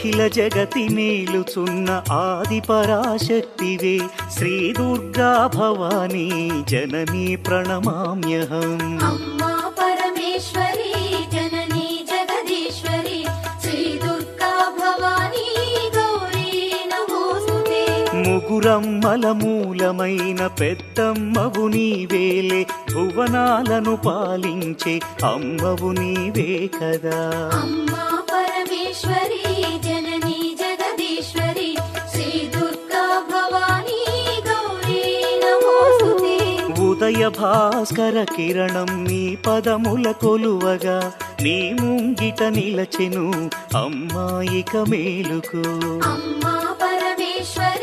అఖిల జగతి మేలుచున్న ఆది పరాశక్తివే శ్రీ దుర్గా భవానీ జననీ ప్రణమామ్యహం. అమ్మా పరమేశ్వరి జననీ జగదీశ్వరి శ్రీ దుర్గా భవానీ గౌరీ నమోస్తుతే. ముగురమ్మల మూలమైన పెద్దమ్మవు నీవేలే, భువనాలను పాలించే అమ్మవు నీవే కదా. అమ్మా పరమేశ్వరి జననీ జగదీశ్వరి శ్రీ దుర్గా భవానీ గౌరీ నమోస్తుతే. ఉదయ భాస్కర కిరణం నీ పదముల కొలువగా, నీ ముంగిట నిలచెను అమ్మాయిక మేలుకు. అమ్మా పరమేశ్వరి